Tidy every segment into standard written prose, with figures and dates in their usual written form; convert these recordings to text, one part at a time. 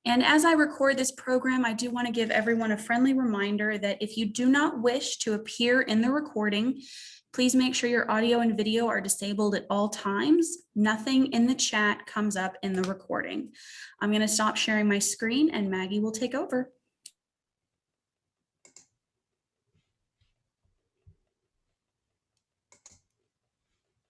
And as I record this program, I do want to give everyone a friendly reminder that if you do not wish to appear in the recording, please make sure your audio and video are disabled at all times. Nothing in the chat comes up in the recording. I'm going to stop sharing my screen and Maggie will take over.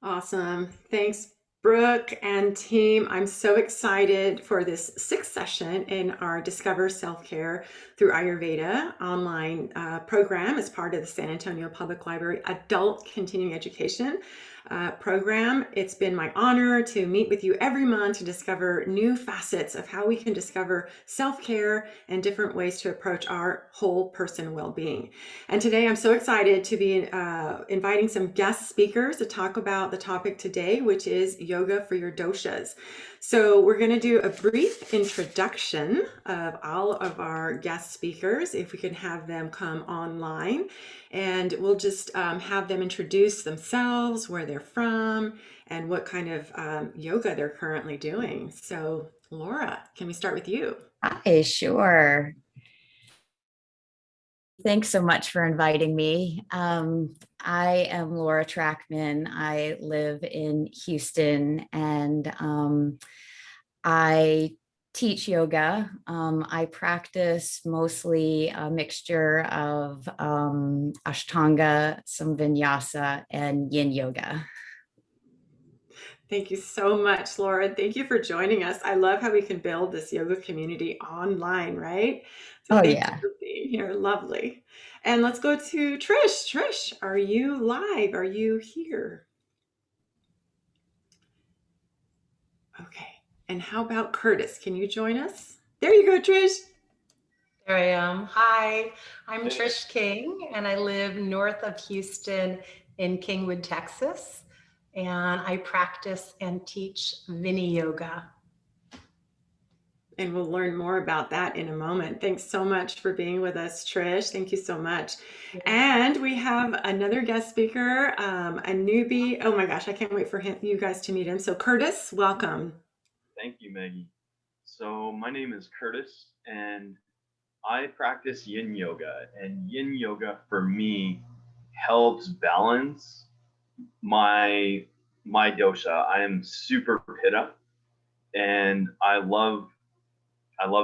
Awesome. Thanks, Brooke and team. I'm so excited for this 6th session in our Discover Self-Care through Ayurveda online program as part of the San Antonio Public Library Adult Continuing Education program. It's been my honor to meet with you every month to discover new facets of how we can discover self-care and different ways to approach our whole person well-being. And today I'm so excited to be inviting some guest speakers to talk about the topic today, which is yoga for your doshas. So we're going to do a brief introduction of all of our guest speakers, if we can have them come online, and we'll just have them introduce themselves, where they're from, and what kind of yoga they're currently doing. So Laura, can we start with you? Hi, sure. Thanks so much for inviting me. I am Laura Trackman. I live in Houston and I teach yoga. I practice mostly a mixture of Ashtanga, some Vinyasa, and Yin yoga. Thank you so much, Laura. Thank you for joining us. I love how we can build this yoga community online, right? So Oh, thank yeah. you for being here. Lovely. And let's go to Trish. Trish, are you live? Are you here? Okay. And how about Curtis? Can you join us? There you go, Trish. There I am. Hi, I'm Trish King, and I live north of Houston in Kingwood, Texas, and I practice and teach Vini Yoga. And we'll learn more about that in a moment. Thanks so much for being with us, Trish. Thank you so much. Yeah. And we have another guest speaker, a newbie. Oh my gosh, I can't wait for you guys to meet him. So Curtis, welcome. Thank you, Maggie. So my name is Curtis, and I practice Yin Yoga. And Yin Yoga for me helps balance my dosha. I am super pitta, and I love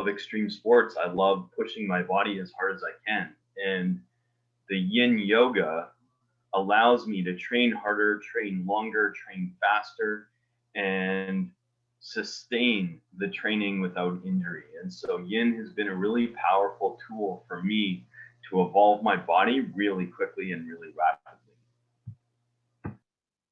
extreme sports. I love pushing my body as hard as I can. And the Yin Yoga allows me to train harder, train longer, train faster, and sustain the training without injury. And so Yin has been a really powerful tool for me to evolve my body really quickly and really rapidly.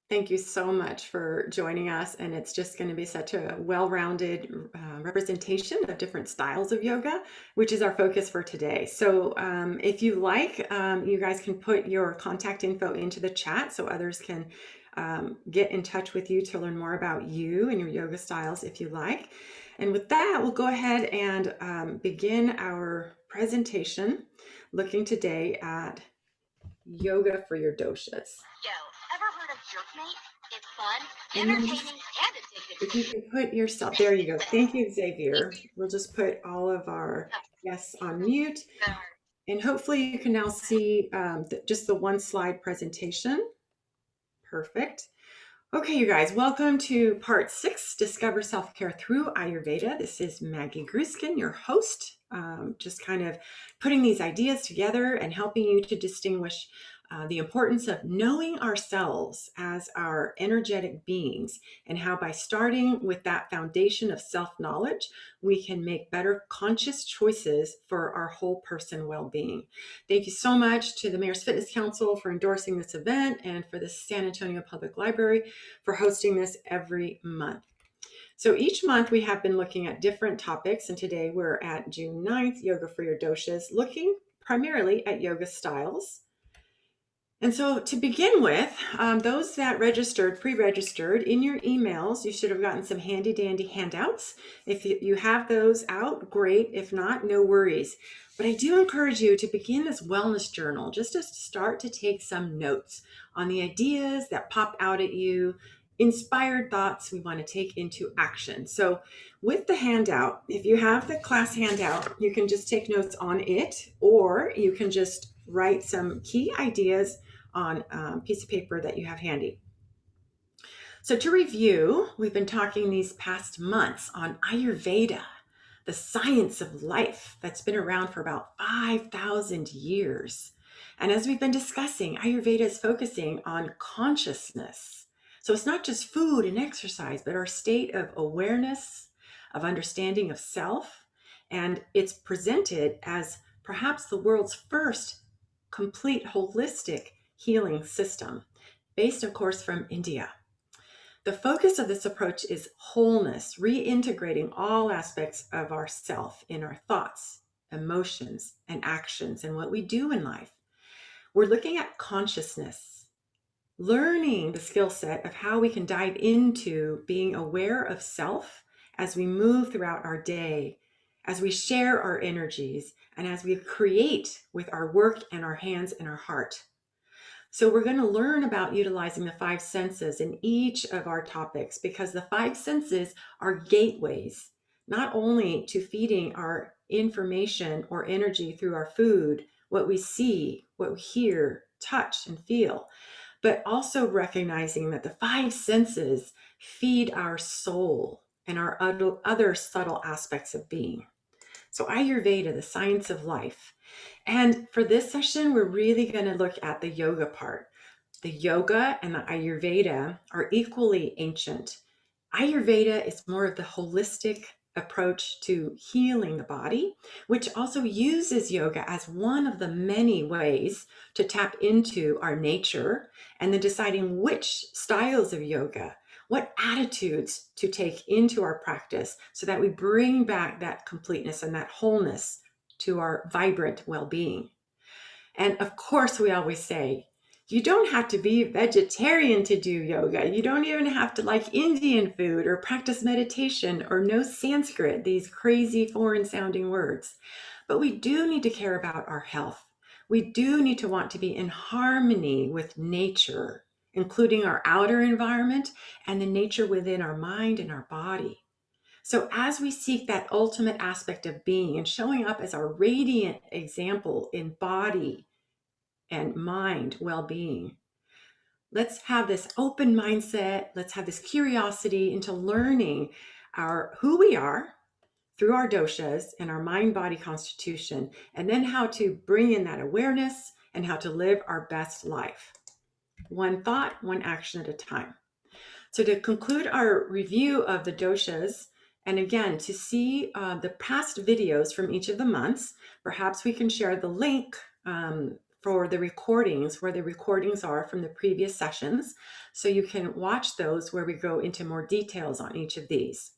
Thank you so much for joining us. And it's just going to be such a well-rounded representation of different styles of yoga, which is our focus for today. So if you like, you guys can put your contact info into the chat so others can get in touch with you to learn more about you and your yoga styles if you like. And with that, we'll go ahead and begin our presentation looking today at yoga for your doshas. Ever heard of Jerkmate? It's fun, entertaining, and addictive. If you can put yourself, there you go. Thank you, Xavier. We'll just put all of our guests on mute. And hopefully you can now see just the one slide presentation. Perfect. Okay, you guys, welcome to part 6, Discover Self-Care Through Ayurveda. This is Maggie Gruskin, your host, just kind of putting these ideas together and helping you to distinguish the importance of knowing ourselves as our energetic beings, and how by starting with that foundation of self-knowledge, we can make better conscious choices for our whole person well-being. Thank you so much to the Mayor's Fitness Council for endorsing this event, and for the San Antonio Public Library for hosting this every month. So each month we have been looking at different topics, and today we're at June 9th, Yoga for Your Doshas, looking primarily at yoga styles. And so to begin with, those that pre-registered in your emails, you should have gotten some handy dandy handouts. If you have those out, great. If not, no worries. But I do encourage you to begin this wellness journal, just to start to take some notes on the ideas that pop out at you inspired thoughts we want to take into action. So with the handout, if you have the class handout, you can just take notes on it, or you can just write some key ideas on a piece of paper that you have handy. So to review, we've been talking these past months on Ayurveda, the science of life that's been around for about 5,000 years. And as we've been discussing, Ayurveda is focusing on consciousness. So it's not just food and exercise, but our state of awareness, of understanding of self. And it's presented as perhaps the world's first complete holistic healing system, based, of course, from India. The focus of this approach is wholeness, reintegrating all aspects of ourself in our thoughts, emotions, and actions, and what we do in life. We're looking at consciousness, learning the skill set of how we can dive into being aware of self as we move throughout our day, as we share our energies, and as we create with our work and our hands and our heart. So we're going to learn about utilizing the five senses in each of our topics, because the five senses are gateways, not only to feeding our information or energy through our food, what we see, what we hear, touch, and feel, but also recognizing that the five senses feed our soul and our other subtle aspects of being. So Ayurveda, the science of life. And for this session, we're really going to look at the yoga part. The yoga and the Ayurveda are equally ancient. Ayurveda is more of the holistic approach to healing the body, which also uses yoga as one of the many ways to tap into our nature, and then deciding which styles of yoga, what attitudes to take into our practice, so that we bring back that completeness and that wholeness to our vibrant well-being. And of course, we always say, you don't have to be vegetarian to do yoga. You don't even have to like Indian food or practice meditation or know Sanskrit, these crazy foreign sounding words. But we do need to care about our health. We do need to want to be in harmony with nature, including our outer environment and the nature within our mind and our body. So as we seek that ultimate aspect of being and showing up as our radiant example in body and mind well-being, let's have this open mindset. Let's have this curiosity into learning who we are through our doshas and our mind-body constitution, and then how to bring in that awareness and how to live our best life. One thought, one action at a time. So to conclude our review of the doshas, and again, to see the past videos from each of the months, perhaps we can share the link for the recordings, where the recordings are from the previous sessions. So you can watch those where we go into more details on each of these.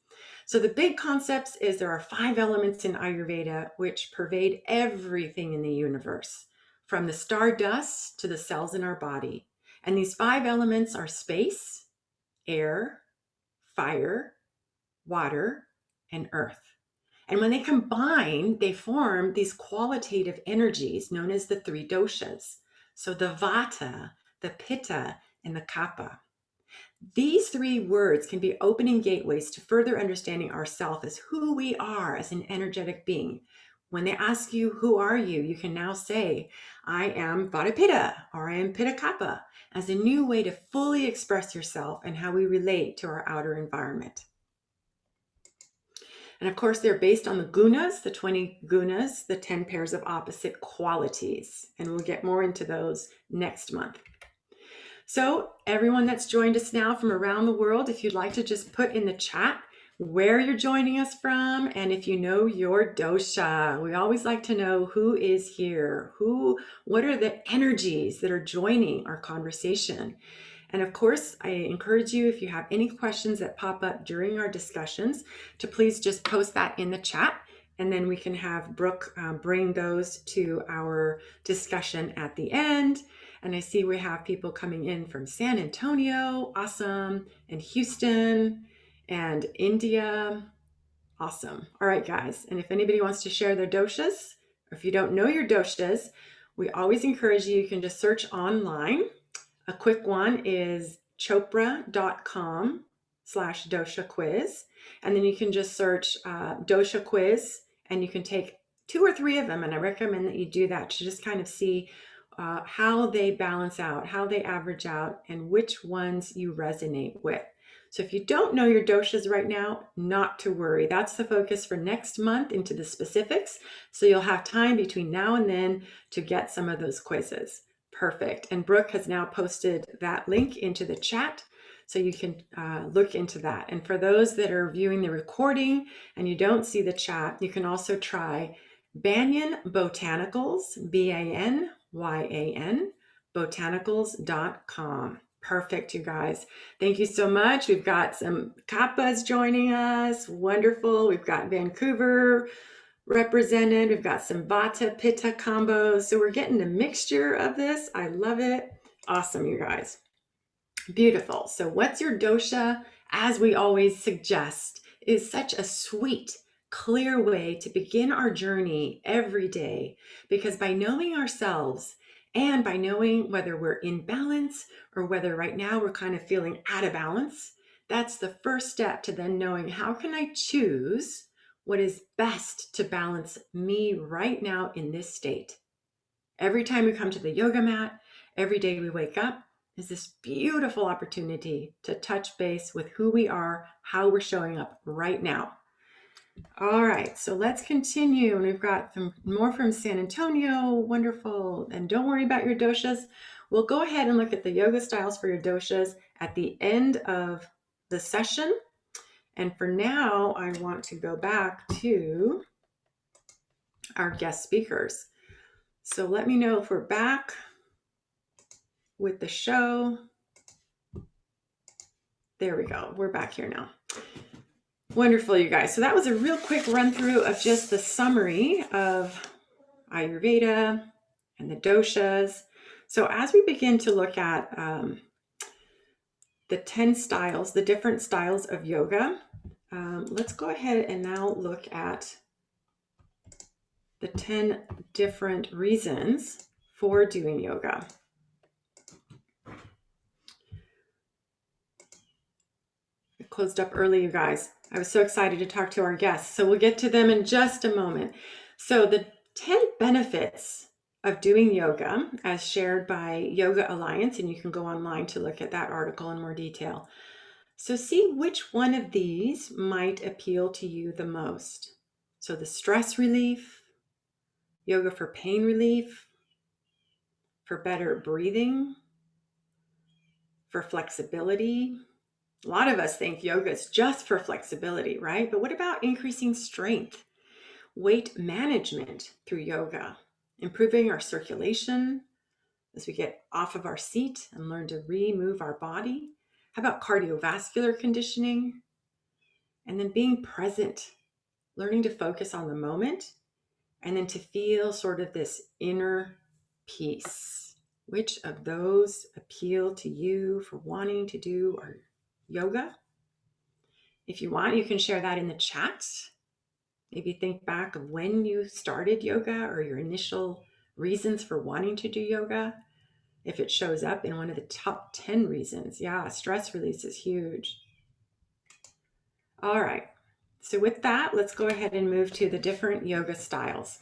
So the big concepts is there are 5 elements in Ayurveda which pervade everything in the universe, from the stardust to the cells in our body. And these 5 elements are space, air, fire, water, and earth. And when they combine, they form these qualitative energies known as the 3 doshas. So the vata, the pitta, and the kapha. These 3 words can be opening gateways to further understanding ourselves as who we are as an energetic being. When they ask you, who are you? You can now say, I am vata pitta, or I am pitta kapha, as a new way to fully express yourself and how we relate to our outer environment. And of course, they're based on the gunas, the 20 gunas, the 10 pairs of opposite qualities. And we'll get more into those next month. So everyone that's joined us now from around the world, if you'd like to just put in the chat where you're joining us from, and if you know your dosha. We always like to know who is here, what are the energies that are joining our conversation. And of course, I encourage you, if you have any questions that pop up during our discussions, to please just post that in the chat, and then we can have Brooke bring those to our discussion at the end. And I see we have people coming in from San Antonio, awesome, and Houston and India, awesome. All right, guys. And if anybody wants to share their doshas, or if you don't know your doshas, we always encourage you, you can just search online. A quick one is chopra.com/dosha quiz. And then you can just search dosha quiz, and you can take 2 or 3 of them. And I recommend that you do that to just kind of see how they balance out, how they average out, and which ones you resonate with. So if you don't know your doshas right now, not to worry. That's the focus for next month into the specifics. So you'll have time between now and then to get some of those quizzes. Perfect. And Brooke has now posted that link into the chat, so you can look into that. And for those that are viewing the recording and you don't see the chat, you can also try Banyan Botanicals, BANYAN, botanicals.com. Perfect, you guys. Thank you so much. We've got some Kappas joining us. Wonderful. We've got Vancouver represented. We've got some Vata Pitta combos. So we're getting a mixture of this. I love it. Awesome, you guys. Beautiful. So what's your dosha? As we always suggest, is such a sweet, clear way to begin our journey every day, because by knowing ourselves and by knowing whether we're in balance or whether right now we're kind of feeling out of balance, that's the first step to then knowing, how can I choose what is best to balance me right now in this state? Every time we come to the yoga mat, every day we wake up, is this beautiful opportunity to touch base with who we are, how we're showing up right now. All right, so let's continue. And we've got some more from San Antonio. Wonderful. And don't worry about your doshas. We'll go ahead and look at the yoga styles for your doshas at the end of the session. And for now, I want to go back to our guest speakers. So let me know if we're back with the show. There we go. We're back here now. Wonderful, you guys. So that was a real quick run through of just the summary of Ayurveda and the doshas. So as we begin to look at the 10 styles, the different styles of yoga, let's go ahead and now look at the 10 different reasons for doing yoga. I closed up early, you guys. I was so excited to talk to our guests. So we'll get to them in just a moment. So the 10 benefits of doing yoga, as shared by Yoga Alliance, and you can go online to look at that article in more detail. So see which one of these might appeal to you the most. So the stress relief, yoga for pain relief, for better breathing, for flexibility. A lot of us think yoga is just for flexibility, right? But what about increasing strength, weight management through yoga, improving our circulation as we get off of our seat and learn to remove our body? How about cardiovascular conditioning? And then being present, learning to focus on the moment, and then to feel sort of this inner peace. Which of those appeal to you for wanting to do our yoga? If you want, you can share that in the chat. Maybe think back of when you started yoga or your initial reasons for wanting to do yoga. If it shows up in one of the top 10 reasons, yeah, stress release is huge. All right, so with that, let's go ahead and move to the different yoga styles.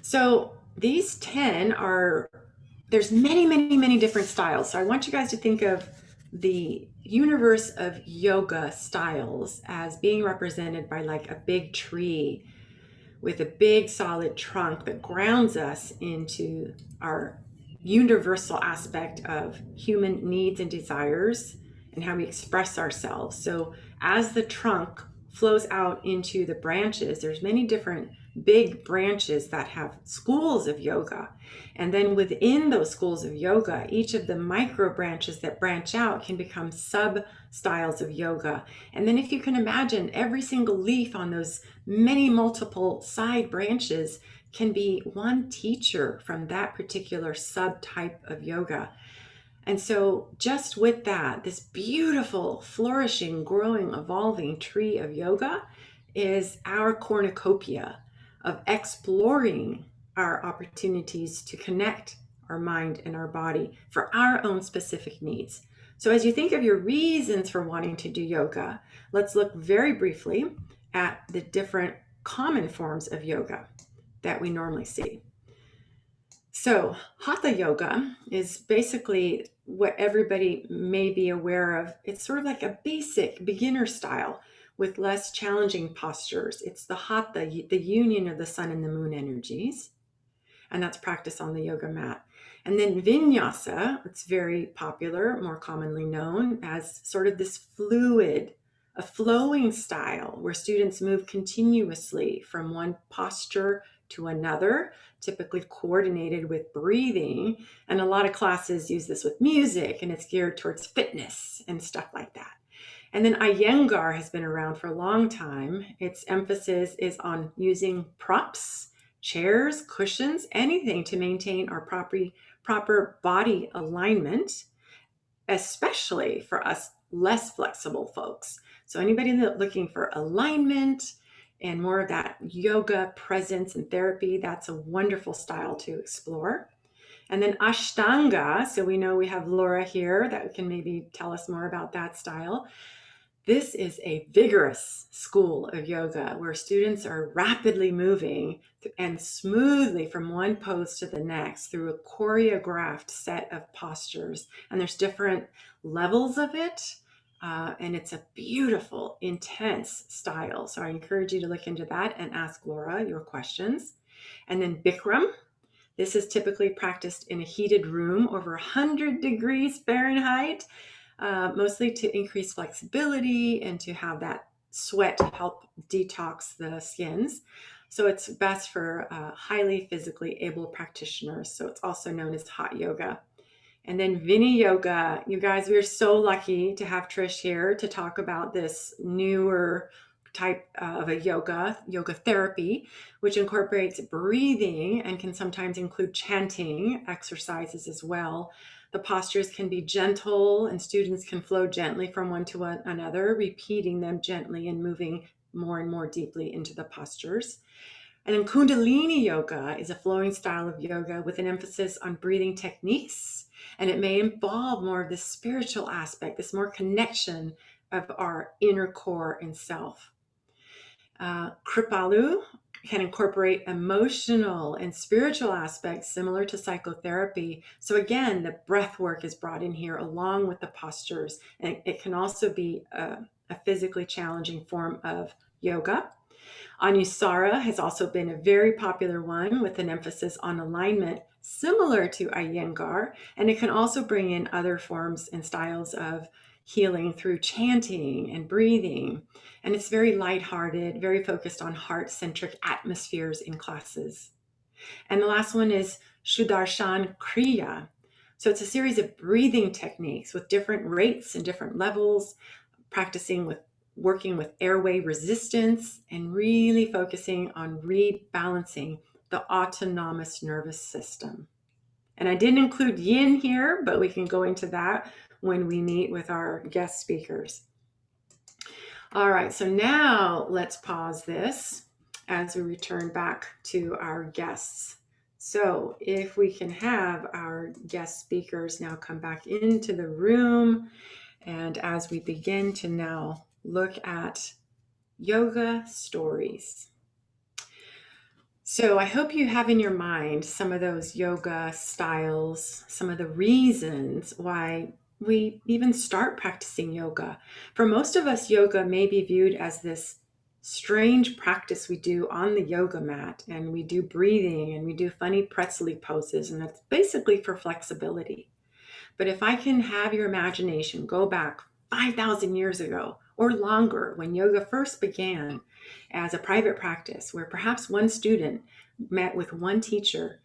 So these 10 are, there's many different styles. So I want you guys to think of the universe of yoga styles as being represented by like a big tree with a big solid trunk that grounds us into our universal aspect of human needs and desires and how we express ourselves. So as the trunk flows out into the branches, there's many different big branches that have schools of yoga. And then within those schools of yoga, each of the micro branches that branch out can become sub styles of yoga. And then if you can imagine, every single leaf on those many multiple side branches can be one teacher from that particular subtype of yoga. And so just with that, this beautiful, flourishing, growing, evolving tree of yoga is our cornucopia of exploring our opportunities to connect our mind and our body for our own specific needs. So as you think of your reasons for wanting to do yoga, let's look very briefly at the different common forms of yoga that we normally see. So Hatha yoga is basically what everybody may be aware of. It's sort of like a basic beginner style with less challenging postures. It's the Hatha, the union of the sun and the moon energies, and that's practiced on the yoga mat. And then vinyasa, it's very popular, more commonly known as sort of this fluid, a flowing style where students move continuously from one posture to another, typically coordinated with breathing. And a lot of classes use this with music, and it's geared towards fitness and stuff like that. And then Iyengar has been around for a long time. Its emphasis is on using props, chairs, cushions, anything to maintain our proper body alignment, especially for us less flexible folks. So anybody looking for alignment and more of that yoga presence and therapy, that's a wonderful style to explore. And then Ashtanga, so we know we have Laura here that can maybe tell us more about that style. This is a vigorous school of yoga where students are rapidly moving and smoothly from one pose to the next through a choreographed set of postures. And there's different levels of it. And it's a beautiful, intense style. So I encourage you to look into that and ask Laura your questions. And then Bikram. This is typically practiced in a heated room over 100 degrees Fahrenheit. Mostly to increase flexibility and to have that sweat help detox the skins. So it's best for highly physically able practitioners. So it's also known as hot yoga. And then Vini yoga. You guys, we're so lucky to have Trish here to talk about this newer type of a yoga therapy, which incorporates breathing and can sometimes include chanting exercises as well. The postures can be gentle and students can flow gently from one to another, repeating them gently and moving more and more deeply into the postures. And then Kundalini yoga is a flowing style of yoga with an emphasis on breathing techniques. And it may involve more of this spiritual aspect, this more connection of our inner core and self. Kripalu can incorporate emotional and spiritual aspects similar to psychotherapy. So again, the breath work is brought in here along with the postures. And it can also be a physically challenging form of yoga. Anusara has also been a very popular one with an emphasis on alignment similar to Iyengar. And it can also bring in other forms and styles of healing through chanting and breathing. And it's very lighthearted, very focused on heart-centric atmospheres in classes. And the last one is Sudarshan Kriya. So it's a series of breathing techniques with different rates and different levels, working with airway resistance and really focusing on rebalancing the autonomous nervous system. And I didn't include yin here, but we can go into that when we meet with our guest speakers. All right, so now let's pause this as we return back to our guests. So if we can have our guest speakers now come back into the room, and as we begin to now look at yoga stories. So I hope you have in your mind some of those yoga styles, some of the reasons why we even start practicing yoga. For most of us, yoga may be viewed as this strange practice we do on the yoga mat, and we do breathing and we do funny pretzel poses, and that's basically for flexibility. But if I can have your imagination go back 5,000 years ago or longer, when yoga first began as a private practice, where perhaps one student met with one teacher,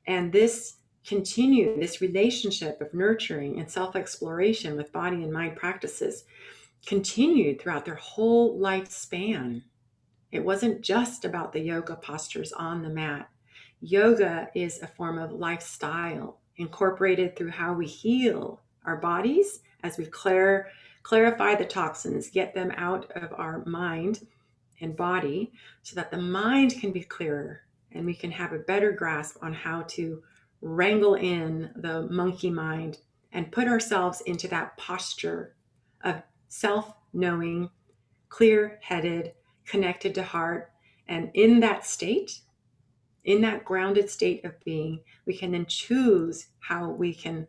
and this continued, this relationship of nurturing and self-exploration with body and mind practices continued throughout their whole lifespan. It wasn't just about the yoga postures on the mat. Yoga is a form of lifestyle incorporated through how we heal our bodies as we clarify the toxins, get them out of our mind and body so that the mind can be clearer and we can have a better grasp on how to wrangle in the monkey mind and put ourselves into that posture of self-knowing, clear-headed, connected to heart. And in that state, in that grounded state of being, we can then choose how we can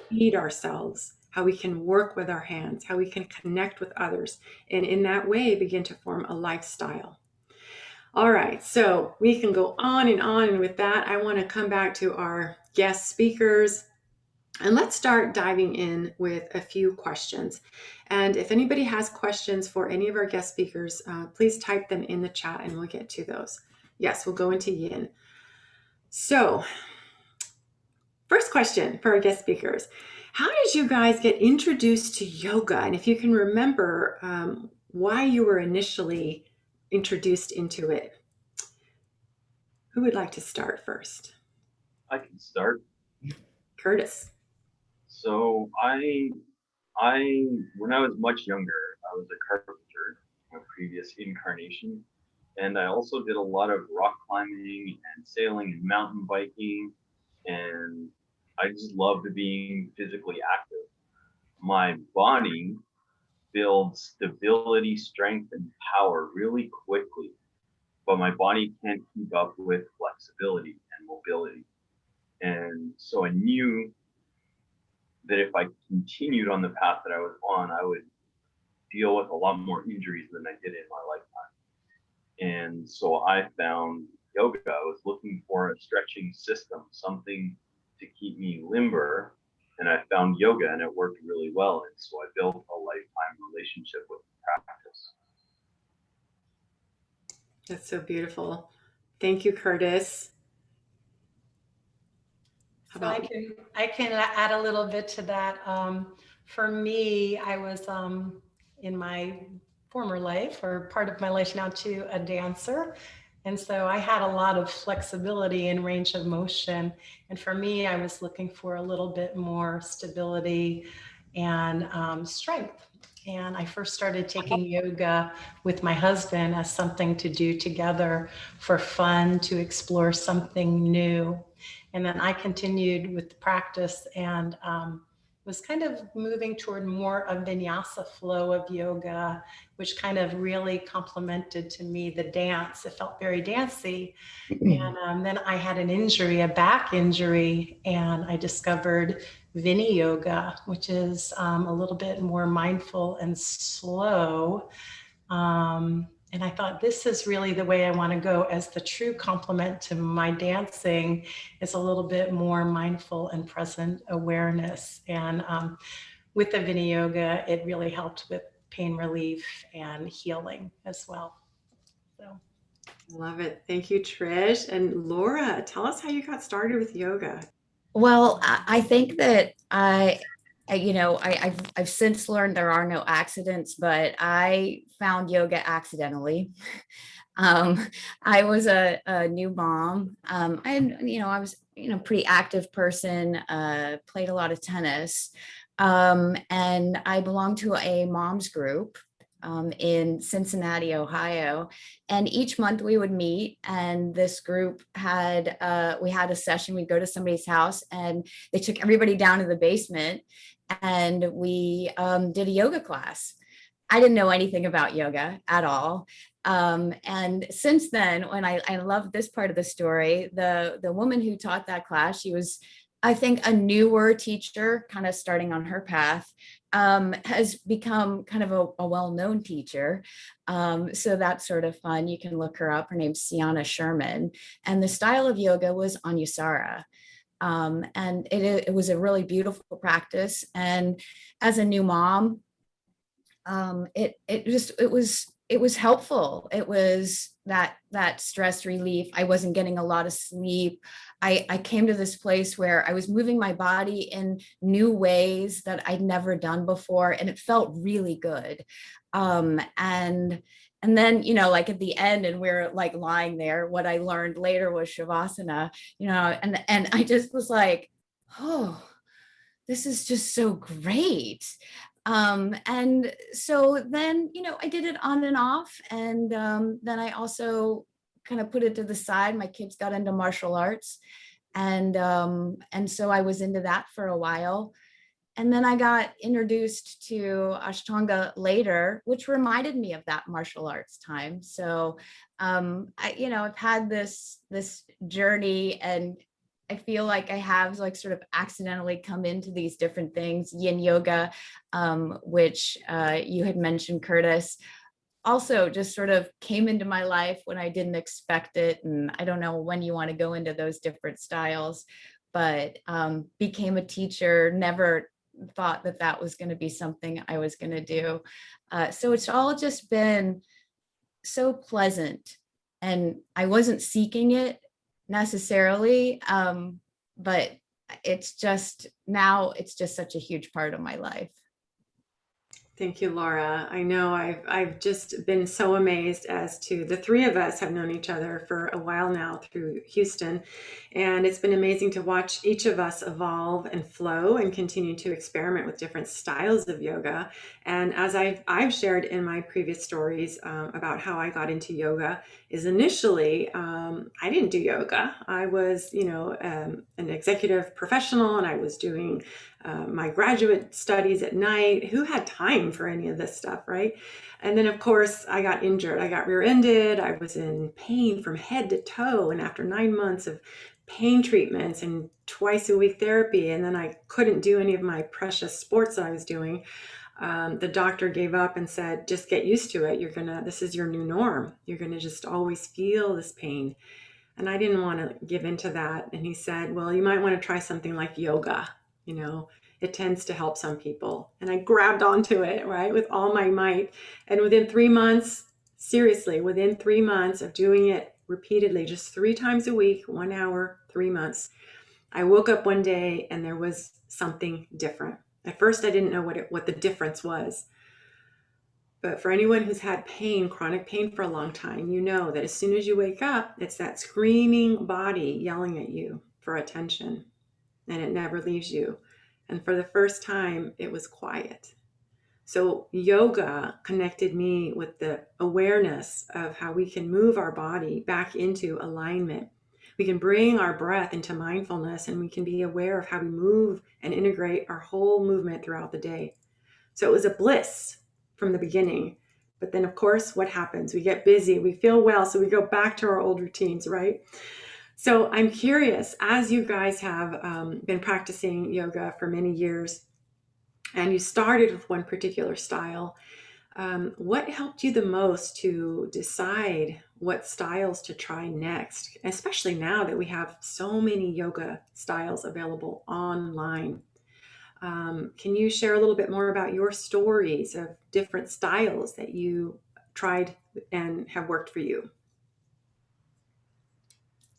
feed ourselves, how we can work with our hands, how we can connect with others, and in that way begin to form a lifestyle. All right, so we can go on, and with that, I want to come back to our guest speakers. And let's start diving in with a few questions. And if anybody has questions for any of our guest speakers, please type them in the chat and we'll get to those. Yes, we'll go into yin. So, first question for our guest speakers. How did you guys get introduced to yoga? And if you can remember why you were initially introduced into it. Who would like to start first? I can start. Curtis. So when I was much younger, I was a carpenter in a previous incarnation. And I also did a lot of rock climbing and sailing and mountain biking. And I just loved being physically active. My body builds stability, strength, and power really quickly, but my body can't keep up with flexibility and mobility. And so I knew that if I continued on the path that I was on, I would deal with a lot more injuries than I did in my lifetime. And so I found yoga. I was looking for a stretching system, something to keep me limber. And I found yoga and it worked really well. And so I built a lifetime relationship with the practice. That's so beautiful. Thank you, Curtis. So I can add a little bit to that. For me, I was in my former life, or part of my life now too, a dancer. And so I had a lot of flexibility and range of motion. And for me, I was looking for a little bit more stability and strength. And I first started taking yoga with my husband as something to do together for fun, to explore something new. And then I continued with the practice and was kind of moving toward more of vinyasa flow of yoga, which kind of really complemented to me the dance. It felt very dancey. And then I had an injury, a back injury, and I discovered Vini yoga, which is a little bit more mindful and slow. And I thought, this is really the way I want to go, as the true complement to my dancing is a little bit more mindful and present awareness. And with the Vini yoga, it really helped with pain relief and healing as well. So. Love it. Thank you, Trish. And Laura, tell us how you got started with yoga. Well, I think that I've since learned there are no accidents, but I found yoga accidentally. I was a new mom. I was pretty active person, played a lot of tennis. And I belonged to a mom's group in Cincinnati, Ohio. And each month we would meet, and this group we had a session. We'd go to somebody's house and they took everybody down to the basement and we did a yoga class. I didn't know anything about yoga at all. And since then, when I love this part of the story, the woman who taught that class, she was, I think, a newer teacher, kind of starting on her path, has become kind of a well-known teacher. So that's sort of fun. You can look her up. Her name's Sienna Sherman. And the style of yoga was Anusara. And it was a really beautiful practice. And as a new mom, it was helpful. It was that stress relief. I wasn't getting a lot of sleep. I came to this place where I was moving my body in new ways that I'd never done before, and it felt really good. And then, like at the end, and we're like lying there, what I learned later was Shavasana, and I just was like, oh, this is just so great. And so then, I did it on and off. And then I also kind of put it to the side. My kids got into martial arts. And so I was into that for a while. And then I got introduced to Ashtanga later, which reminded me of that martial arts time. So, I've had this journey, and I feel like I have like sort of accidentally come into these different things. Yin yoga, which you had mentioned, Curtis, also just sort of came into my life when I didn't expect it. And I don't know when you want to go into those different styles, but became a teacher, never thought that that was going to be something I was going to do. So it's all just been so pleasant, and I wasn't seeking it necessarily, but it's just now it's just such a huge part of my life. Thank you, Laura. I know I've just been so amazed as to the three of us have known each other for a while now through Houston. And it's been amazing to watch each of us evolve and flow and continue to experiment with different styles of yoga. And as I've shared in my previous stories about how I got into yoga, is initially I didn't do yoga. I was, an executive professional, and I was doing my graduate studies at night. Who had time for any of this stuff, right? And then, of course, I got injured. I got rear-ended. I was in pain from head to toe. And after 9 months of pain treatments and twice a week therapy, and then I couldn't do any of my precious sports that I was doing, the doctor gave up and said, just get used to it. This is your new norm. You're going to just always feel this pain. And I didn't want to give into that. And he said, well, you might want to try something like yoga. It tends to help some people. And I grabbed onto it, right, with all my might. And within 3 months, seriously, within 3 months of doing it repeatedly, just 3 times a week, 1 hour, 3 months, I woke up one day and there was something different. At first, I didn't know what the difference was. But for anyone who's had pain, chronic pain for a long time, you know that as soon as you wake up, it's that screaming body yelling at you for attention, and it never leaves you. And for the first time, it was quiet. So yoga connected me with the awareness of how we can move our body back into alignment. We can bring our breath into mindfulness, and we can be aware of how we move and integrate our whole movement throughout the day. So it was a bliss from the beginning. But then, of course, what happens? We get busy, we feel well, so we go back to our old routines, right? So I'm curious, as you guys have been practicing yoga for many years, and you started with one particular style, what helped you the most to decide what styles to try next, especially now that we have so many yoga styles available online? Can you share a little bit more about your stories of different styles that you tried and have worked for you?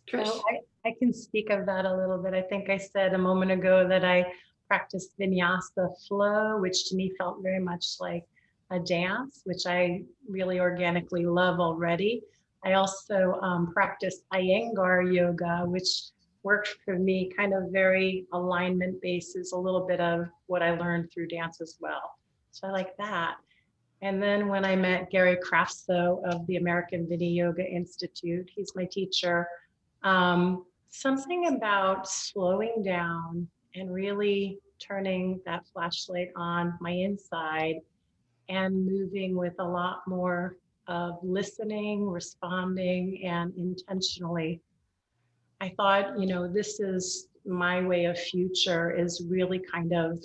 Trish? So I can speak of that a little bit. I think I said a moment ago that I practiced vinyasa flow, which to me felt very much like a dance, which I really organically love already. I also practiced Iyengar yoga, which worked for me kind of very alignment basis, a little bit of what I learned through dance as well. So I like that. And then when I met Gary Crafso of the American Vini Yoga Institute, he's my teacher, something about slowing down and really turning that flashlight on my inside and moving with a lot more of listening, responding, and intentionally. I thought, this is my way of future, is really kind of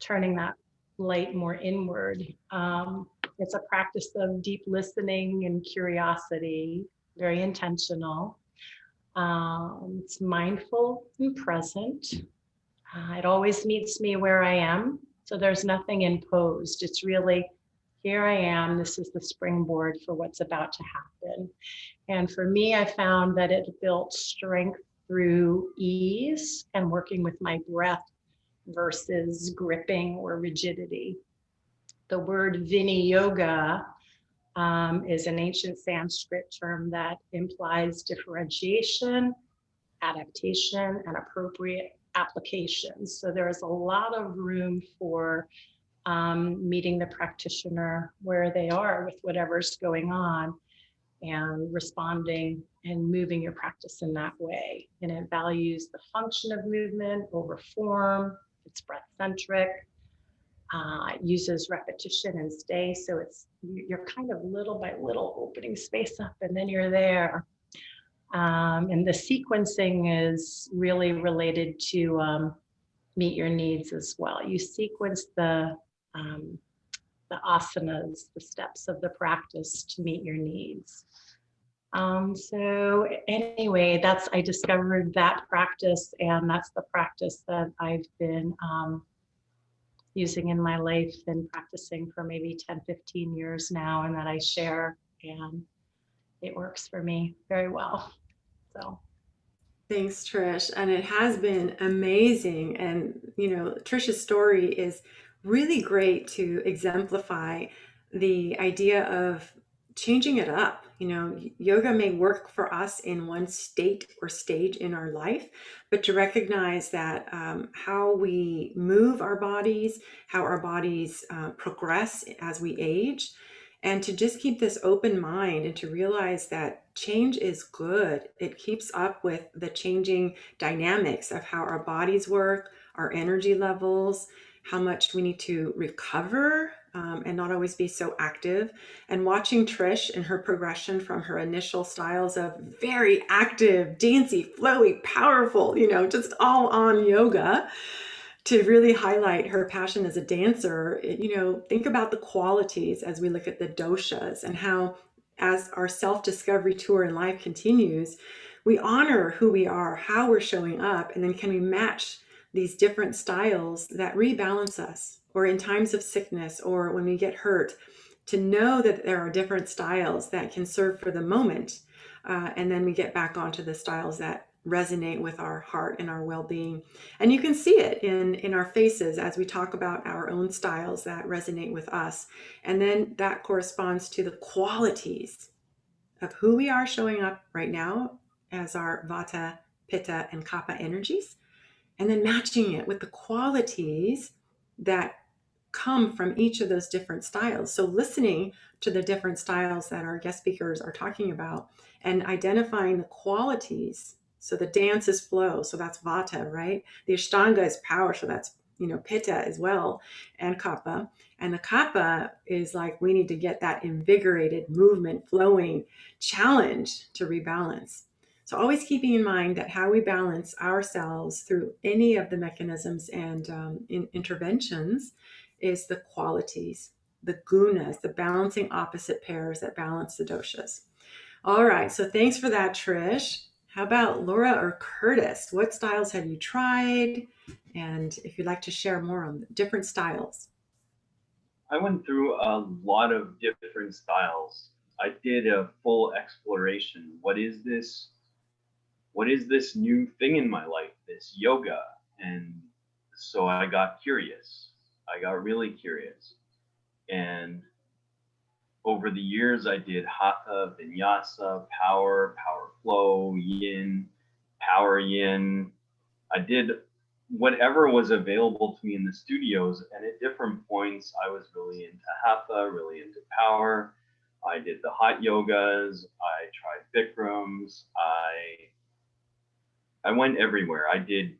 turning that light more inward. It's a practice of deep listening and curiosity, very intentional. It's mindful and present. It always meets me where I am. So there's nothing imposed. It's really, here I am. This is the springboard for what's about to happen. And for me, I found that it built strength through ease and working with my breath versus gripping or rigidity. The word Vini Yoga is an ancient Sanskrit term that implies differentiation, adaptation, and appropriate applications. So there is a lot of room for meeting the practitioner where they are with whatever's going on. and responding and moving your practice in that way. And it values the function of movement over form. It's breath centric. It uses repetition and stay. So you're kind of little by little opening space up, and then you're there. And the sequencing is really related to meet your needs as well. You sequence the asanas, the steps of the practice to meet your needs. So anyway, I discovered that practice, and that's the practice that I've been using in my life and practicing for maybe 10, 15 years now, and that I share, and it works for me very well. So. Thanks, Trish. And it has been amazing. And, Trish's story is really great to exemplify the idea of changing it up. Yoga may work for us in one state or stage in our life, but to recognize that how we move our bodies, how our bodies progress as we age, and to just keep this open mind and to realize that change is good. It keeps up with the changing dynamics of how our bodies work, our energy levels, how much we need to recover and not always be so active. And watching Trish and her progression from her initial styles of very active, dancey, flowy, powerful, just all on yoga, to really highlight her passion as a dancer. Think about the qualities as we look at the doshas, and how, as our self-discovery tour in life continues, we honor who we are, how we're showing up, and then can we match these different styles that rebalance us, or in times of sickness, or when we get hurt, to know that there are different styles that can serve for the moment. And then we get back onto the styles that resonate with our heart and our well-being. And you can see it in our faces as we talk about our own styles that resonate with us. And then that corresponds to the qualities of who we are showing up right now as our Vata, Pitta, and Kapha energies, and then matching it with the qualities that come from each of those different styles. So listening to the different styles that our guest speakers are talking about and identifying the qualities. So the dance is flow, so that's Vata, right? The Ashtanga is power, so that's Pitta as well, and Kapha. And the Kapha is like, we need to get that invigorated movement, flowing challenge to rebalance. So always keeping in mind that how we balance ourselves through any of the mechanisms and interventions is the qualities, the gunas, the balancing opposite pairs that balance the doshas. All right, so thanks for that, Trish. How about Laura or Curtis? What styles have you tried? And if you'd like to share more on the different styles. I went through a lot of different styles. I did a full exploration. What is this new thing in my life, this yoga? And so I got curious. I got really curious. And over the years, I did hatha, vinyasa, power flow, yin, power yin. I did whatever was available to me in the studios. And at different points, I was really into hatha, really into power. I did the hot yogas. I tried Bikrams. I went everywhere. I did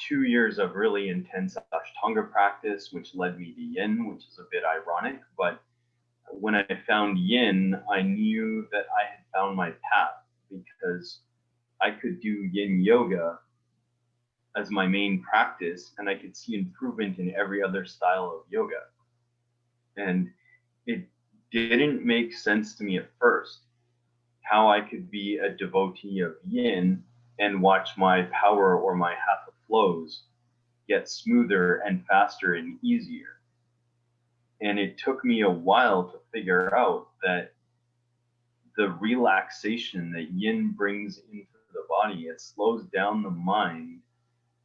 2 years of really intense Ashtanga practice, which led me to yin, which is a bit ironic. But when I found yin, I knew that I had found my path, because I could do yin yoga as my main practice, and I could see improvement in every other style of yoga. And it didn't make sense to me at first how I could be a devotee of yin and watch my power or my hatha flows get smoother and faster and easier. And it took me a while to figure out that the relaxation that yin brings into the body, it slows down the mind.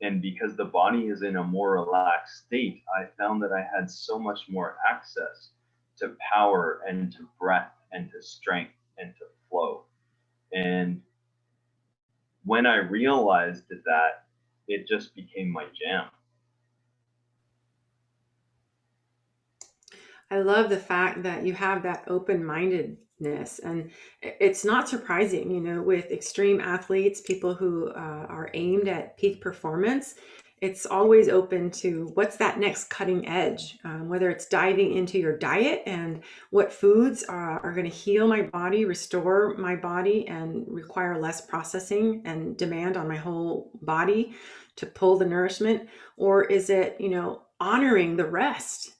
And because the body is in a more relaxed state, I found that I had so much more access to power and to breath and to strength and to flow. And when I realized that, it just became my jam. I love the fact that you have that open-minded And it's not surprising, with extreme athletes, people who are aimed at peak performance, it's always open to what's that next cutting edge, whether it's diving into your diet and what foods are going to heal my body, restore my body, and require less processing and demand on my whole body to pull the nourishment, or is it, honoring the rest?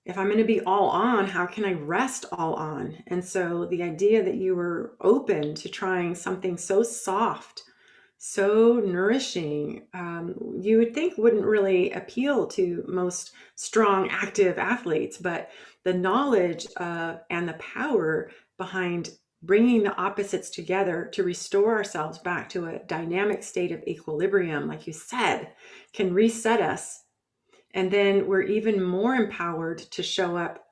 If I'm going to be all on, how can I rest all on? And so the idea that you were open to trying something so soft, so nourishing, you would think wouldn't really appeal to most strong, active athletes, but the knowledge and the power behind bringing the opposites together to restore ourselves back to a dynamic state of equilibrium, like you said, can reset us. And then we're even more empowered to show up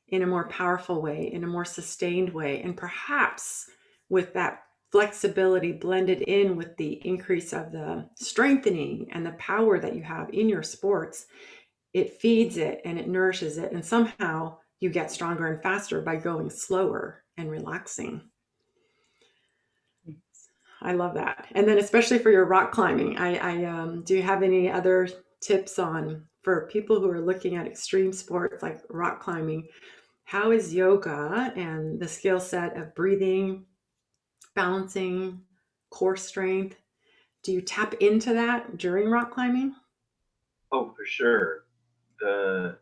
in a more powerful way, in a more sustained way. And perhaps with that flexibility blended in with the increase of the strengthening and the power that you have in your sports, it feeds it and it nourishes it. And somehow you get stronger and faster by going slower and relaxing. I love that. And then especially for your rock climbing, do you have any other tips on for people who are looking at extreme sports like rock climbing? How is yoga and the skill set of breathing, balancing, core strength, do you tap into that during rock climbing? Oh, for sure. The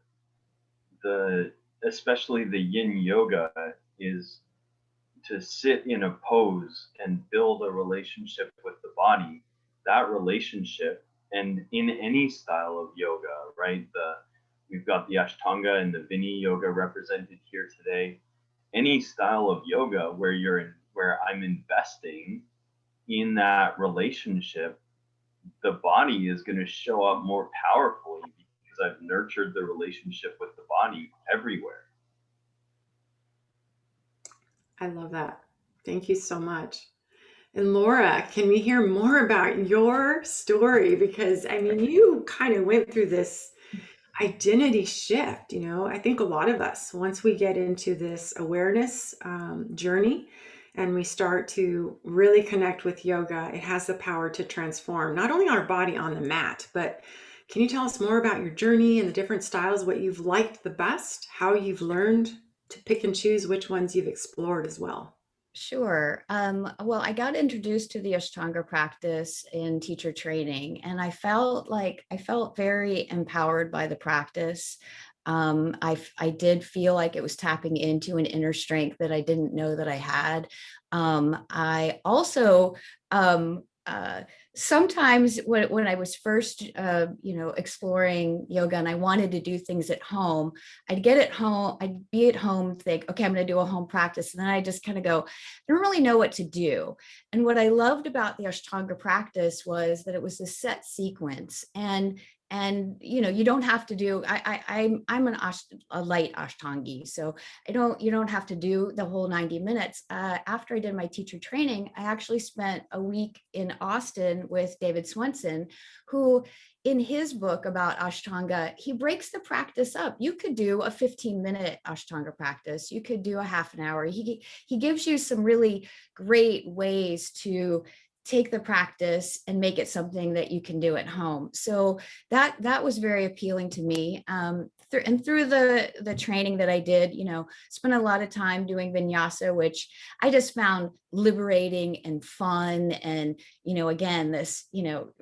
especially the yin yoga is to sit in a pose and build a relationship with the body. That relationship, and in any style of yoga, right? We've got the Ashtanga and the Vini yoga represented here today. Any style of yoga where I'm investing in that relationship, the body is going to show up more powerfully because I've nurtured the relationship with the body everywhere. I love that. Thank you so much. And Laura, can we hear more about your story? Because I mean, you kind of went through this identity shift. I think a lot of us, once we get into this awareness journey and we start to really connect with yoga, it has the power to transform not only our body on the mat, but can you tell us more about your journey and the different styles, what you've liked the best, how you've learned to pick and choose which ones you've explored as well? Sure. Well, I got introduced to the Ashtanga practice in teacher training, and I felt very empowered by the practice. I did feel like it was tapping into an inner strength that I didn't know that I had. I also sometimes when I was first, exploring yoga and I wanted to do things at home, I'd be at home, think, okay, I'm going to do a home practice. And then I just kind of go, I don't really know what to do. And what I loved about the Ashtanga practice was that it was a set sequence. And you don't have to do. I'm a light Ashtangi, so you don't have to do the whole 90 minutes. After I did my teacher training, I actually spent a week in Austin with David Swenson, who in his book about Ashtanga, he breaks the practice up. You could do a 15-minute Ashtanga practice. You could do a half an hour. He gives you some really great ways to take the practice and make it something that you can do at home. So that was very appealing to me. Through the training that I did, spent a lot of time doing vinyasa, which I just found liberating and fun. And, again, this,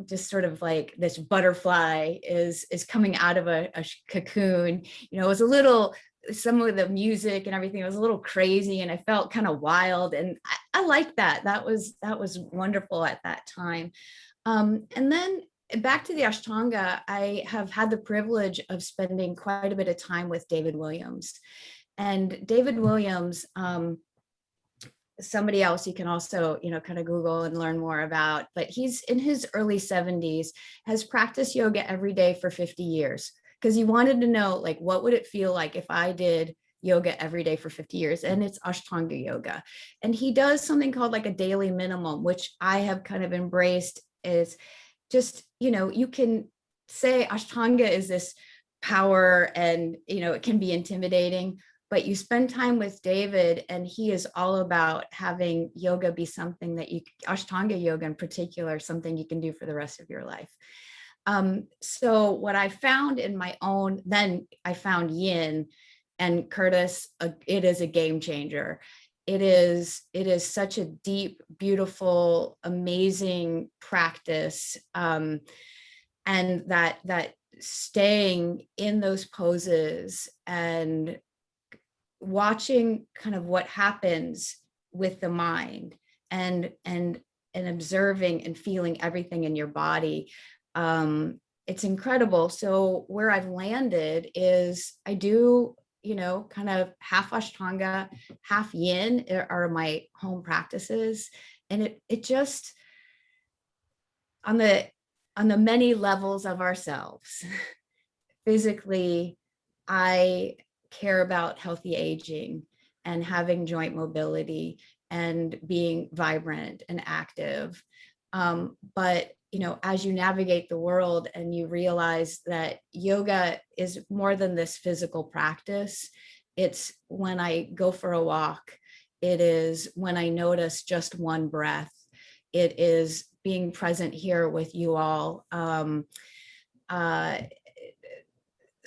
just sort of like this butterfly is coming out of a cocoon. It was some of the music and everything was a little crazy, and I felt kind of wild, and I liked that. That was wonderful at that time. And then back to the Ashtanga, I have had the privilege of spending quite a bit of time with David Williams. And David Williams, somebody else you can also, kind of Google and learn more about, but he's in his early 70s, has practiced yoga every day for 50 years. Because he wanted to know, like, what would it feel like if I did yoga every day for 50 years? And it's Ashtanga yoga. And he does something called like a daily minimum, which I have kind of embraced. Is just, you can say Ashtanga is this power and, it can be intimidating, but you spend time with David, and he is all about having yoga be something that Ashtanga yoga in particular, something you can do for the rest of your life. So what I found in my own, then I found yin, and Curtis, it is a game changer. It is such a deep, beautiful, amazing practice. And that staying in those poses and watching kind of what happens with the mind, and observing and feeling everything in your body. It's incredible. So where I've landed is I do, kind of half Ashtanga, half Yin are my home practices. And it just, on the many levels of ourselves, physically, I care about healthy aging and having joint mobility and being vibrant and active. But as you navigate the world and you realize that yoga is more than this physical practice, it's when I go for a walk, it is when I notice just one breath, it is being present here with you all.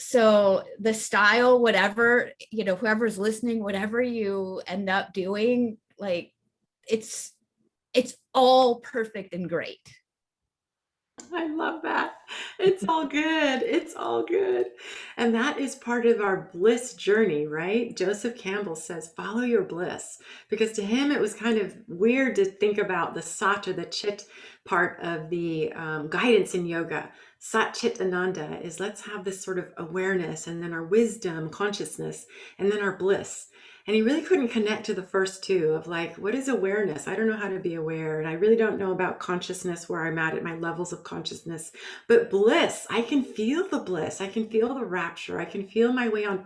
So the style, whatever, whoever's listening, whatever you end up doing, like it's all perfect and great. I love that. It's all good. It's all good. And that is part of our bliss journey, right? Joseph Campbell says, follow your bliss. Because to him, it was kind of weird to think about the sat or the chit part of the guidance in yoga. Sat Chit Ananda is let's have this sort of awareness, and then our wisdom, consciousness, and then our bliss. And he really couldn't connect to the first two of like, what is awareness? I don't know how to be aware. And I really don't know about consciousness, where I'm at my levels of consciousness. But bliss, I can feel the bliss. I can feel the rapture. I can feel my way on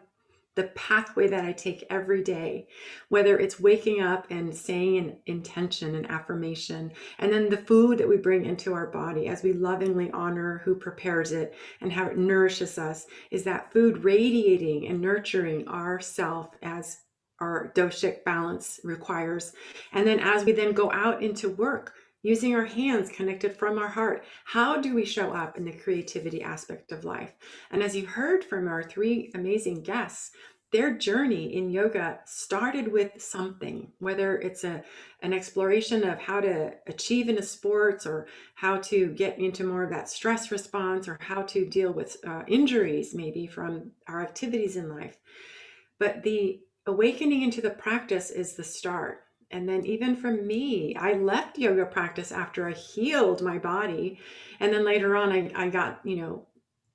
the pathway that I take every day, whether it's waking up and saying an intention and affirmation, and then the food that we bring into our body as we lovingly honor who prepares it and how it nourishes us, is that food radiating and nurturing ourself as our doshic balance requires. And then as we then go out into work, using our hands connected from our heart, how do we show up in the creativity aspect of life? And as you heard from our three amazing guests, their journey in yoga started with something, whether it's an exploration of how to achieve in a sports, or how to get into more of that stress response, or how to deal with injuries maybe from our activities in life. But the awakening into the practice is the start. And then even for me, I left yoga practice after I healed my body. And then later on, I got,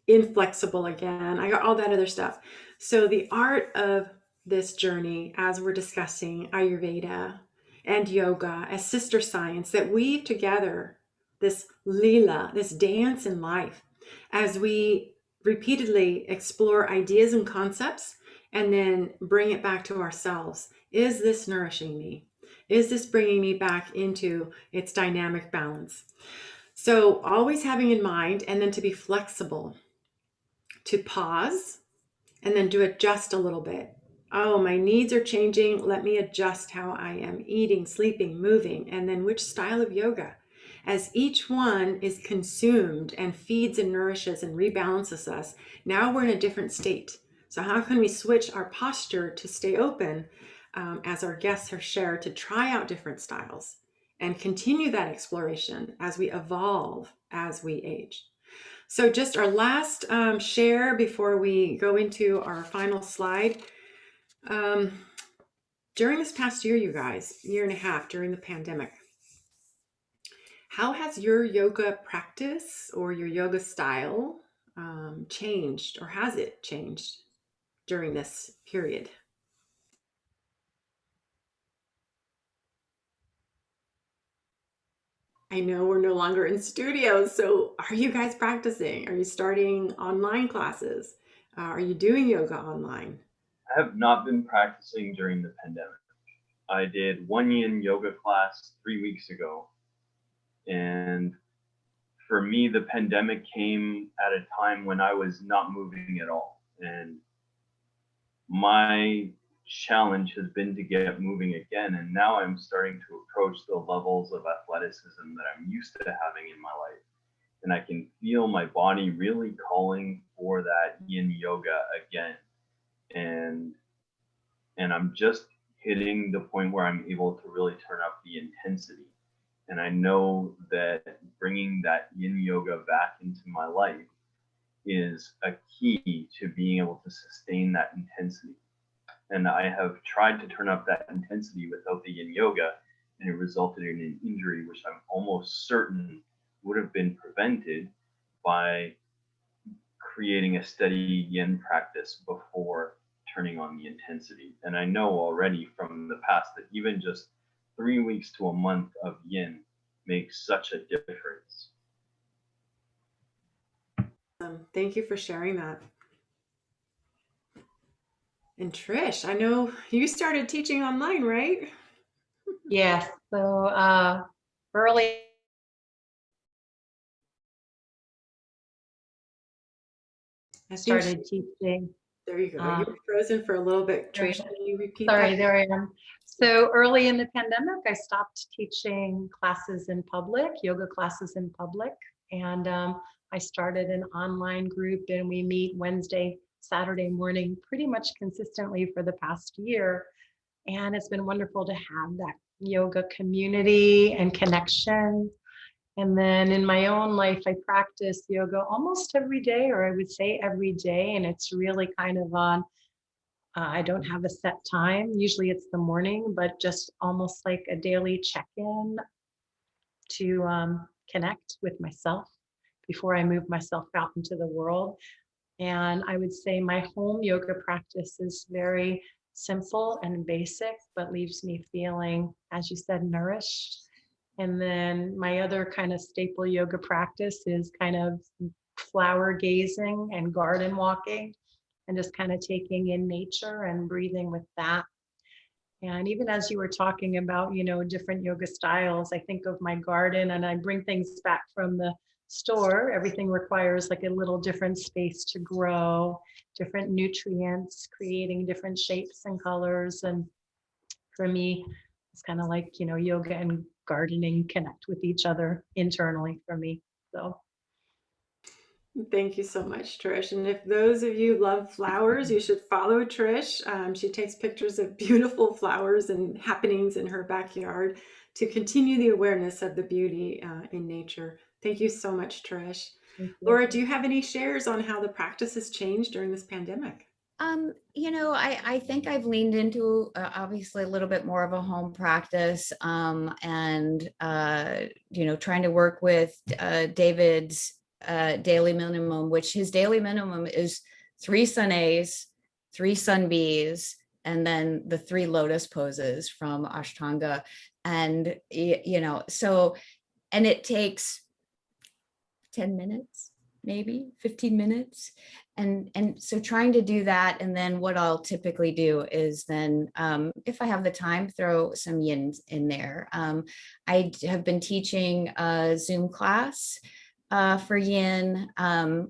inflexible again. I got all that other stuff. So the art of this journey, as we're discussing Ayurveda and yoga as sister science that weave together this lila, this dance in life, as we repeatedly explore ideas and concepts and then bring it back to ourselves. Is this nourishing me? Is this bringing me back into its dynamic balance? So always having in mind, and then to be flexible, to pause, and then to adjust a little bit. Oh, my needs are changing. Let me adjust how I am eating, sleeping, moving, and then which style of yoga. As each one is consumed and feeds and nourishes and rebalances us, now we're in a different state. So how can we switch our posture to stay open, as our guests have shared, to try out different styles and continue that exploration as we evolve, as we age? So just our last share before we go into our final slide. During this past year, you guys, year and a half during the pandemic, how has your yoga practice or your yoga style changed, or has it changed during this period? I know we're no longer in studios, so are you guys practicing? Are you starting online classes? Are you doing yoga online? I have not been practicing during the pandemic. I did one yin yoga class 3 weeks ago. And for me, the pandemic came at a time when I was not moving at all. And my challenge has been to get moving again. And now I'm starting to approach the levels of athleticism that I'm used to having in my life. And I can feel my body really calling for that yin yoga again. And I'm just hitting the point where I'm able to really turn up the intensity. And I know that bringing that yin yoga back into my life is a key to being able to sustain that intensity. And I have tried to turn up that intensity without the yin yoga, and it resulted in an injury, which I'm almost certain would have been prevented by creating a steady yin practice before turning on the intensity. And I know already from the past that even just 3 weeks to a month of yin makes such a difference. Thank you for sharing that. And Trish, I know you started teaching online, right? Yes. So early I think started teaching. there you go. You were frozen for a little bit. Trish, can you repeat Sorry, that? there I am. So early in the pandemic, I stopped teaching classes in public, yoga classes in public. And I started an online group, and we meet Wednesday, Saturday morning pretty much consistently for the past year. And it's been wonderful to have that yoga community and connection. And then in my own life, I practice yoga almost every day, or I would say every day. And it's really kind of on, I don't have a set time. Usually it's the morning, but just almost like a daily check-in to connect with myself before I move myself out into the world. And I would say my home yoga practice is very simple and basic, but leaves me feeling, as you said, nourished. And then my other kind of staple yoga practice is kind of flower gazing and garden walking, and just kind of taking in nature and breathing with that. And even as you were talking about, different yoga styles, I think of my garden, and I bring things back from the store. Everything requires like a little different space to grow, different nutrients, creating different shapes and colors. And for me, it's kind of like, yoga and gardening connect with each other internally for me. So Thank you so much, Trish. And if those of you love flowers, you should follow Trish. She takes pictures of beautiful flowers and happenings in her backyard to continue the awareness of the beauty in nature. Thank you so much, Trish. Laura, do you have any shares on how the practice has changed during this pandemic? I think I've leaned into obviously a little bit more of a home practice, and trying to work with David's daily minimum, which his daily minimum is 3 sun A's, 3 sun B's, and then the 3 lotus poses from Ashtanga. And, and it takes 10 minutes, maybe 15 minutes. And so trying to do that. And then what I'll typically do is then, if I have the time, throw some yin in there. I have been teaching a Zoom class for yin,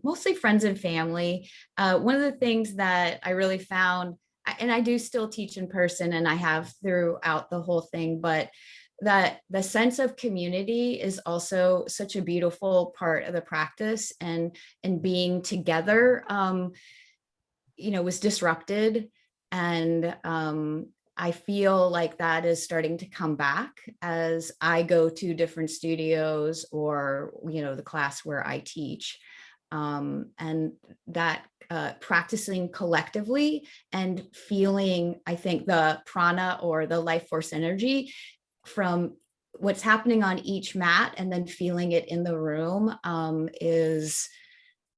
mostly friends and family. One of the things that I really found, and I do still teach in person, and I have throughout the whole thing, but that the sense of community is also such a beautiful part of the practice, and being together was disrupted. And I feel like that is starting to come back as I go to different studios or the class where I teach, and that practicing collectively and feeling, I think, the prana or the life force energy from what's happening on each mat, and then feeling it in the room, is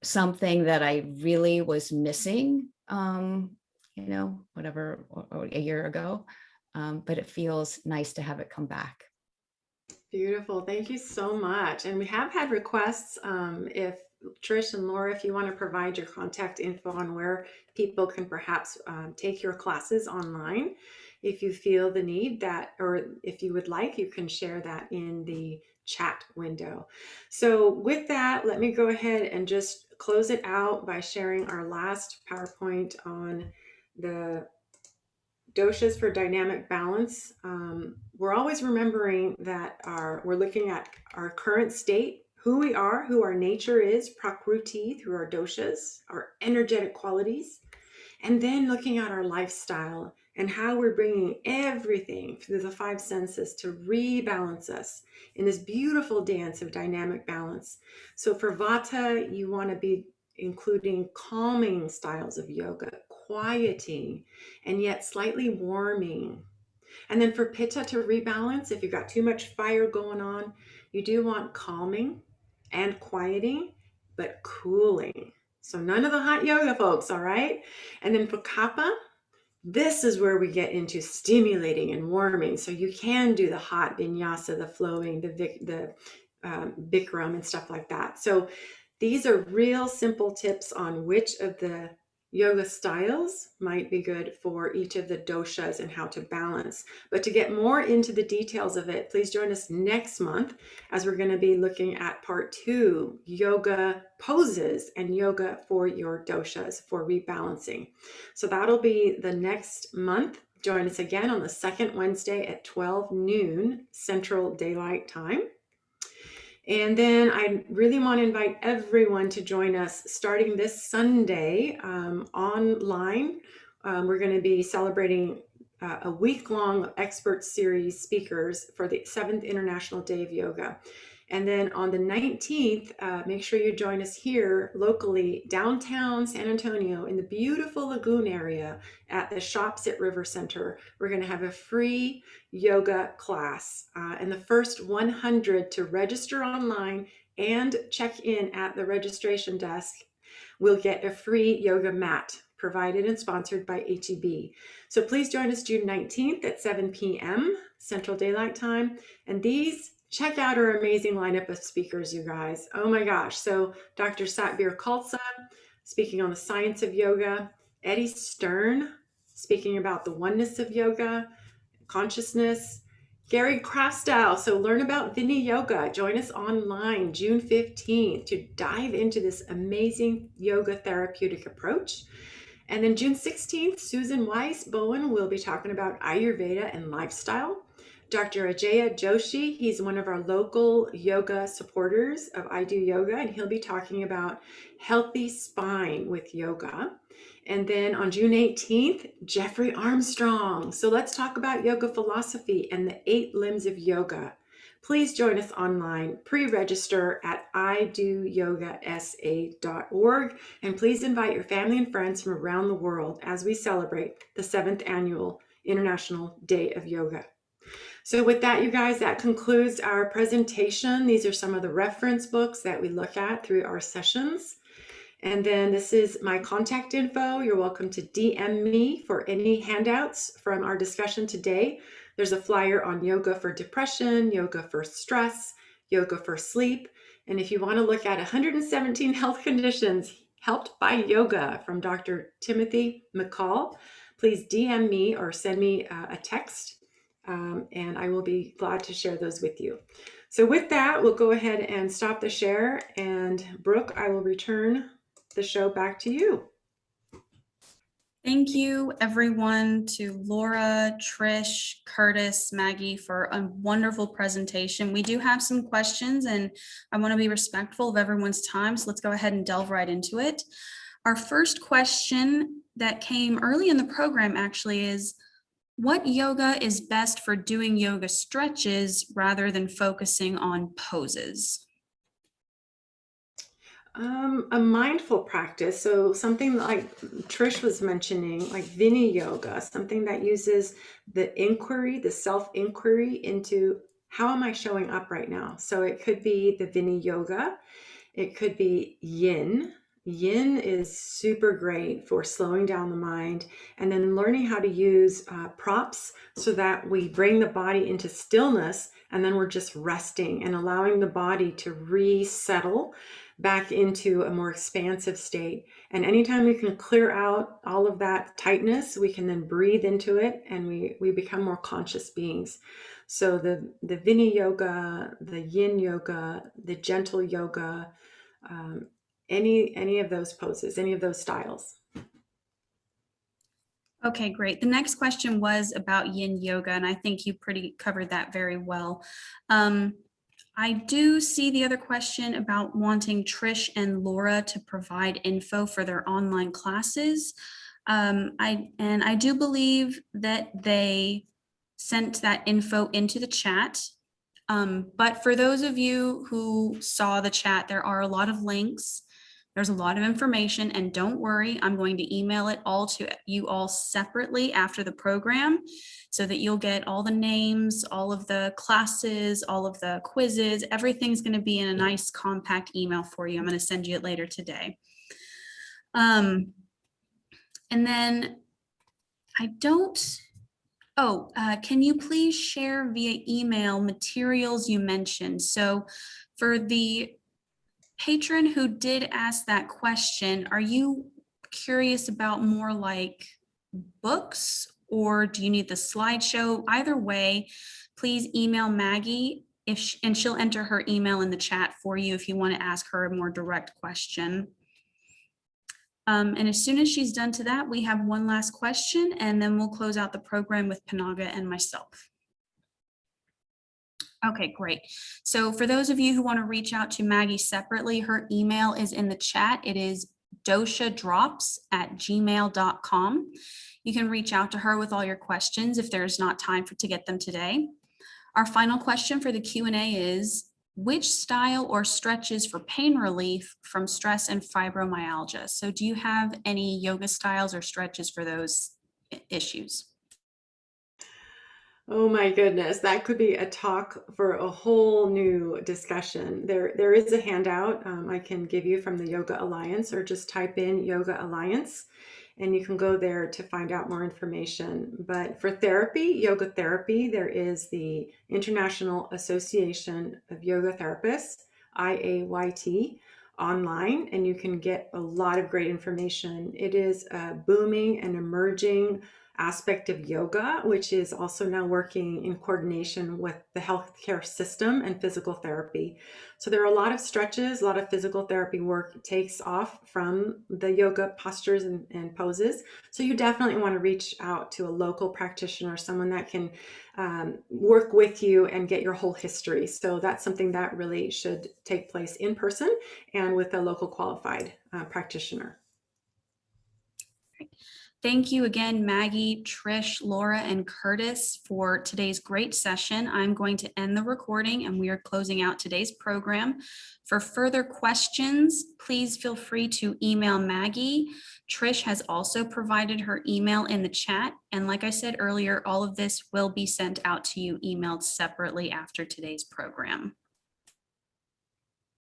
something that I really was missing, whatever, a year ago. But it feels nice to have it come back. Beautiful. Thank you so much. And we have had requests, if Trish and Laura, if you want to provide your contact info on where people can perhaps take your classes online, if you feel the need that, or if you would like, you can share that in the chat window. So with that, let me go ahead and just close it out by sharing our last PowerPoint on the doshas for dynamic balance, we're always remembering that we're looking at our current state, who we are, who our nature is, prakruti, through our doshas, our energetic qualities, and then looking at our lifestyle and how we're bringing everything through the five senses to rebalance us in this beautiful dance of dynamic balance. So for Vata, you want to be including calming styles of yoga, quieting, and yet slightly warming. And then for Pitta to rebalance, if you've got too much fire going on, you do want calming and quieting, but cooling. So none of the hot yoga, folks, all right? And then for Kapha, this is where we get into stimulating and warming. So you can do the hot vinyasa, the flowing, the Bikram and stuff like that. So these are real simple tips on which of the yoga styles might be good for each of the doshas and how to balance. But to get more into the details of it, please join us next month as we're going to be looking at part 2, yoga poses and yoga for your doshas for rebalancing. So that'll be the next month. Join us again on the second Wednesday at 12 noon Central Daylight Time. And then I really want to invite everyone to join us starting this Sunday online. We're going to be celebrating a week-long expert series speakers for the 7th International Day of Yoga. And then on the 19th, make sure you join us here locally, downtown San Antonio in the beautiful lagoon area at the Shops at River Center. We're going to have a free yoga class. And the first 100 to register online and check in at the registration desk will get a free yoga mat provided and sponsored by HEB. So please join us June 19th at 7 p.m. Central Daylight Time. And check out our amazing lineup of speakers, you guys. Oh my gosh. So Dr. Satbir Khalsa speaking on the science of yoga, Eddie Stern speaking about the oneness of yoga, consciousness, Gary Kraftstyle. So learn about Vini Yoga. Join us online June 15th to dive into this amazing yoga therapeutic approach. And then June 16th, Susan Weiss Bowen will be talking about Ayurveda and lifestyle. Dr. Ajaya Joshi, he's one of our local yoga supporters of I Do Yoga, and he'll be talking about healthy spine with yoga. And then on June 18th, Jeffrey Armstrong. So let's talk about yoga philosophy and the 8 limbs of yoga. Please join us online, pre-register at iduyogasa.org, and please invite your family and friends from around the world as we celebrate the 7th Annual International Day of Yoga. So with that, you guys, that concludes our presentation. These are some of the reference books that we look at through our sessions. And then this is my contact info. You're welcome to DM me for any handouts from our discussion today. There's a flyer on yoga for depression, yoga for stress, yoga for sleep. And if you want to look at 117 health conditions helped by yoga from Dr. Timothy McCall, please DM me or send me a text. And I will be glad to share those with you. So with that, we'll go ahead and stop the share. And Brooke, I will return the show back to you. Thank you everyone, to Laura, Trish, Curtis, Maggie, for a wonderful presentation. We do have some questions and I want to be respectful of everyone's time. So let's go ahead and delve right into it. Our first question that came early in the program actually is, what yoga is best for doing yoga stretches rather than focusing on poses? A mindful practice. So something like Trish was mentioning, like Vini Yoga, something that uses the inquiry, the self-inquiry into how am I showing up right now? So it could be the Vini Yoga. It could be Yin. Yin is super great for slowing down the mind and then learning how to use props so that we bring the body into stillness and then we're just resting and allowing the body to resettle back into a more expansive state. And anytime we can clear out all of that tightness, we can then breathe into it and we become more conscious beings. So the Vini Yoga, the Yin Yoga, the gentle yoga, any of those poses, any of those styles. Okay, great. The next question was about yin yoga, and I think you pretty covered that very well. I do see the other question about wanting Trish and Laura to provide info for their online classes. I do believe that they sent that info into the chat. But for those of you who saw the chat, there are a lot of links. There's a lot of information, and don't worry, I'm going to email it all to you all separately after the program so that you'll get all the names, all of the classes, all of the quizzes. Everything's going to be in a nice compact email for you. I'm going to send you it later today. And then can you please share via email materials you mentioned? So for the patron who did ask that question, are you curious about more like books, or do you need the slideshow? Either way, please email Maggie and she'll enter her email in the chat for you if you want to ask her a more direct question. And as soon as she's done to that, we have one last question, and then we'll close out the program with Panaga and myself. Okay, great. So for those of you who want to reach out to Maggie separately, her email is in the chat. It is doshadrops@gmail.com. You can reach out to her with all your questions if there's not time to get them today. Our final question for the Q&A is, which style or stretches for pain relief from stress and fibromyalgia? So do you have any yoga styles or stretches for those issues? Oh my goodness, that could be a talk for a whole new discussion. There is a handout I can give you from the Yoga Alliance, or just type in Yoga Alliance and you can go there to find out more information. But for therapy, yoga therapy, there is the International Association of Yoga Therapists, IAYT, online, and you can get a lot of great information. It is a booming and emerging aspect of yoga, which is also now working in coordination with the healthcare system and physical therapy. So there are a lot of stretches, a lot of physical therapy work takes off from the yoga postures and poses. So you definitely want to reach out to a local practitioner, someone that can work with you and get your whole history. So that's something that really should take place in person and with a local qualified practitioner. Thank you again, Maggie, Trish, Laura, and Curtis for today's great session. I'm going to end the recording and we are closing out today's program. For further questions, please feel free to email Maggie. Trish has also provided her email in the chat. And like I said earlier, all of this will be sent out to you emailed separately after today's program.